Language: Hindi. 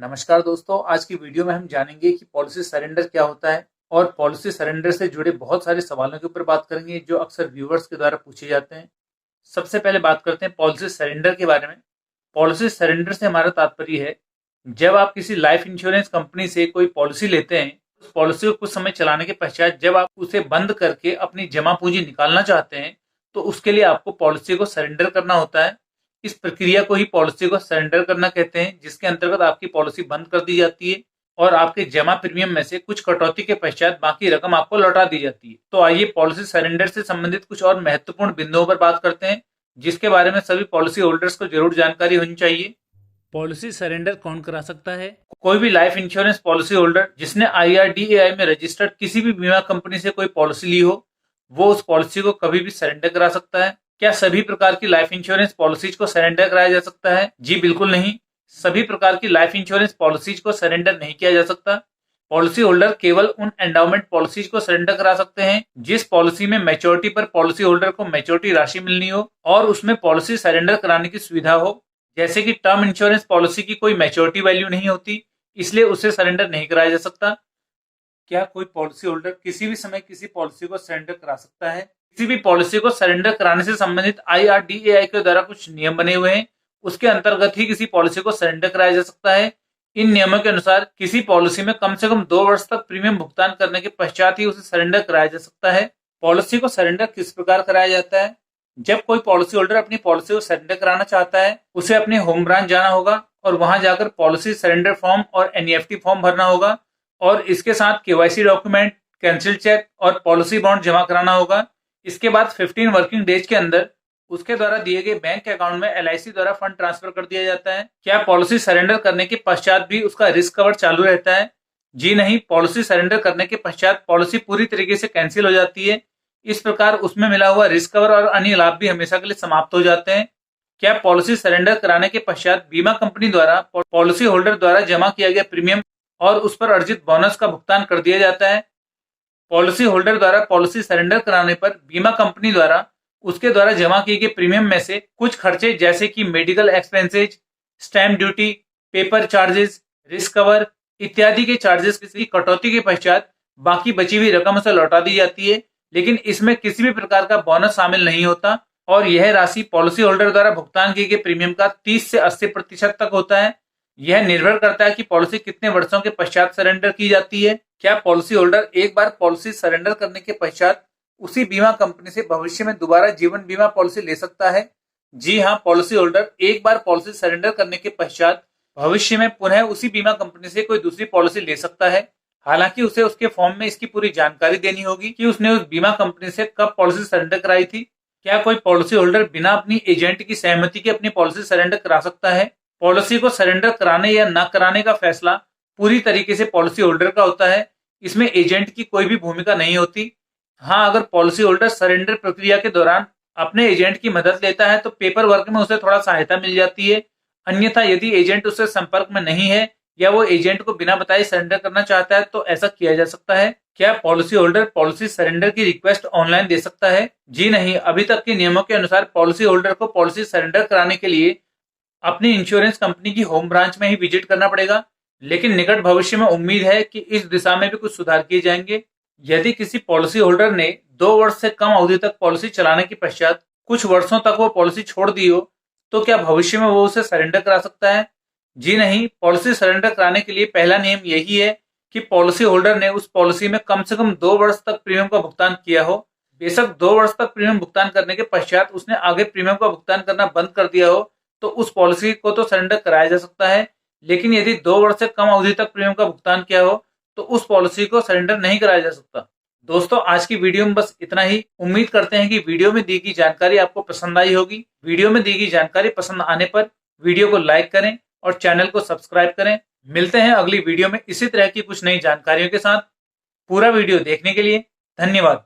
नमस्कार दोस्तों, आज की वीडियो में हम जानेंगे कि पॉलिसी सरेंडर क्या होता है और पॉलिसी सरेंडर से जुड़े बहुत सारे सवालों के ऊपर बात करेंगे जो अक्सर व्यूअर्स के द्वारा पूछे जाते हैं। सबसे पहले बात करते हैं पॉलिसी सरेंडर के बारे में। पॉलिसी सरेंडर से हमारा तात्पर्य है, जब आप किसी लाइफ इंश्योरेंस कंपनी से कोई पॉलिसी लेते हैं, उस पॉलिसी को कुछ समय चलाने के पश्चात जब आप उसे बंद करके अपनी जमा पूंजी निकालना चाहते हैं, तो उसके लिए आपको पॉलिसी को सरेंडर करना होता है। इस प्रक्रिया को ही पॉलिसी को सरेंडर करना कहते हैं, जिसके अंतर्गत आपकी पॉलिसी बंद कर दी जाती है और आपके जमा प्रीमियम में से कुछ कटौती के पश्चात बाकी रकम आपको लौटा दी जाती है। तो आइए पॉलिसी सरेंडर से संबंधित कुछ और महत्वपूर्ण बिंदुओं पर बात करते हैं, जिसके बारे में सभी पॉलिसी होल्डर्स को जरूर जानकारी होनी चाहिए। पॉलिसी सरेंडर कौन करा सकता है? कोई भी लाइफ इंश्योरेंस पॉलिसी होल्डर जिसने IRDAI में रजिस्टर्ड किसी भी बीमा कंपनी से कोई पॉलिसी ली हो, वो उस पॉलिसी को कभी भी सरेंडर करा सकता है। क्या सभी प्रकार की लाइफ इंश्योरेंस पॉलिसीज को सरेंडर कराया जा सकता है? जी बिल्कुल नहीं। सभी प्रकार की लाइफ इंश्योरेंस पॉलिसीज को सरेंडर नहीं किया जा सकता। पॉलिसी होल्डर केवल उन एंडाउमेंट पॉलिसीज को सरेंडर करा सकते हैं जिस पॉलिसी में मैच्योरिटी पर पॉलिसी होल्डर को मैच्योरिटी राशि मिलनी हो और उसमें पॉलिसी सरेंडर कराने की सुविधा हो। जैसे कि टर्म इंश्योरेंस पॉलिसी की कोई मैच्योरिटी वैल्यू नहीं होती, इसलिए उसे सरेंडर नहीं कराया जा सकता। क्या कोई पॉलिसी होल्डर किसी भी समय किसी पॉलिसी को सरेंडर करा सकता है? किसी भी पॉलिसी को सरेंडर कराने से संबंधित IRDAI के द्वारा कुछ नियम बने हुए हैं, उसके अंतर्गत ही किसी पॉलिसी को सरेंडर कराया जा सकता है। इन नियमों के अनुसार किसी पॉलिसी में कम से कम 2 वर्ष तक प्रीमियम भुगतान करने के पश्चात ही उसे सरेंडर कराया जा सकता है। पॉलिसी को सरेंडर किस प्रकार कराया जाता है? जब कोई पॉलिसी होल्डर अपनी पॉलिसी को सरेंडर कराना चाहता है, उसे अपने होम ब्रांच जाना होगा और वहां जाकर पॉलिसी सरेंडर फॉर्म और NEFT फॉर्म भरना होगा और इसके साथ KYC डॉक्यूमेंट, कैंसिल चेक और पॉलिसी बॉन्ड जमा कराना होगा। इसके बाद 15 वर्किंग डेज के अंदर उसके द्वारा दिए गए बैंक अकाउंट में LIC द्वारा फंड ट्रांसफर कर दिया जाता है। क्या पॉलिसी सरेंडर करने के पश्चात भी उसका रिस्क कवर चालू रहता है? जी नहीं। पॉलिसी सरेंडर करने के पश्चात पॉलिसी पूरी तरीके से कैंसिल हो जाती है। इस प्रकार उसमें मिला हुआ रिस्क कवर और अन्य लाभ भी हमेशा के लिए समाप्त हो जाते हैं। क्या पॉलिसी सरेंडर कराने के पश्चात बीमा कंपनी द्वारा पॉलिसी होल्डर द्वारा जमा किया गया प्रीमियम और उस पर अर्जित बोनस का भुगतान कर दिया जाता है? पॉलिसी होल्डर द्वारा पॉलिसी सरेंडर कराने पर बीमा कंपनी द्वारा उसके द्वारा जमा किए गए प्रीमियम में से कुछ खर्चे जैसे कि medical expenses, stamp duty, paper charges, risk cover इत्यादि के चार्जेस की कटौती के पश्चात बाकी बची हुई रकम उसे लौटा दी जाती है, लेकिन इसमें किसी भी प्रकार का बोनस शामिल नहीं होता और यह राशि पॉलिसी होल्डर द्वारा भुगतान किए गए प्रीमियम का 30 से 80% तक होता है। यह निर्भर करता है कि पॉलिसी कितने वर्षों के पश्चात सरेंडर की जाती है। क्या पॉलिसी होल्डर एक बार पॉलिसी सरेंडर करने के पश्चात उसी बीमा कंपनी से भविष्य में दोबारा जीवन बीमा पॉलिसी ले सकता है? जी हाँ। पॉलिसी होल्डर एक बार पॉलिसी सरेंडर करने के पश्चात भविष्य में पुनः उसी बीमा कंपनी से कोई दूसरी पॉलिसी ले सकता है। हालांकि उसे उसके फॉर्म में इसकी पूरी जानकारी देनी होगी कि उसने उस बीमा कंपनी से कब पॉलिसी सरेंडर कराई थी। क्या कोई पॉलिसी होल्डर बिना अपनी एजेंट की सहमति के अपनी पॉलिसी सरेंडर करा सकता है? पॉलिसी को सरेंडर कराने या न कराने का फैसला पूरी तरीके से पॉलिसी होल्डर का होता है। इसमें एजेंट की कोई भी भूमिका नहीं होती। हाँ, अगर पॉलिसी होल्डर सरेंडर प्रक्रिया के दौरान अपने एजेंट की मदद लेता है तो पेपर वर्क में उसे थोड़ा सहायता मिल जाती है। अन्यथा यदि एजेंट उससे संपर्क में नहीं है या वो एजेंट को बिना बताए सरेंडर करना चाहता है तो ऐसा किया जा सकता है। क्या पॉलिसी होल्डर पॉलिसी सरेंडर की रिक्वेस्ट ऑनलाइन दे सकता है? जी नहीं। अभी तक के नियमों के अनुसार पॉलिसी होल्डर को पॉलिसी सरेंडर कराने के लिए अपनी इंश्योरेंस कंपनी की होम ब्रांच में ही विजिट करना पड़ेगा, लेकिन निकट भविष्य में उम्मीद है कि इस दिशा में भी कुछ सुधार किए जाएंगे। यदि किसी पॉलिसी होल्डर ने 2 वर्ष से कम अवधि तक पॉलिसी चलाने के पश्चात कुछ वर्षों तक वो पॉलिसी छोड़ दी हो, तो क्या भविष्य में वो उसे सरेंडर करा सकता है? जी नहीं। पॉलिसी सरेंडर कराने के लिए पहला नियम यही है कि पॉलिसी होल्डर ने उस पॉलिसी में कम से कम 2 वर्ष तक प्रीमियम का भुगतान किया हो। बेशक 2 वर्ष तक प्रीमियम भुगतान करने के पश्चात उसने आगे प्रीमियम का भुगतान करना बंद कर दिया हो, तो उस पॉलिसी को तो सरेंडर कराया जा सकता है, लेकिन यदि 2 वर्ष से कम अवधि तक प्रीमियम का भुगतान किया हो तो उस पॉलिसी को सरेंडर नहीं कराया जा सकता। दोस्तों, आज की वीडियो में बस इतना ही। उम्मीद करते हैं कि वीडियो में दी गई जानकारी आपको पसंद आई होगी। वीडियो में दी गई जानकारी पसंद आने पर वीडियो को लाइक करें और चैनल को सब्सक्राइब करें। मिलते हैं अगली वीडियो में इसी तरह की कुछ नई जानकारियों के साथ। पूरा वीडियो देखने के लिए धन्यवाद।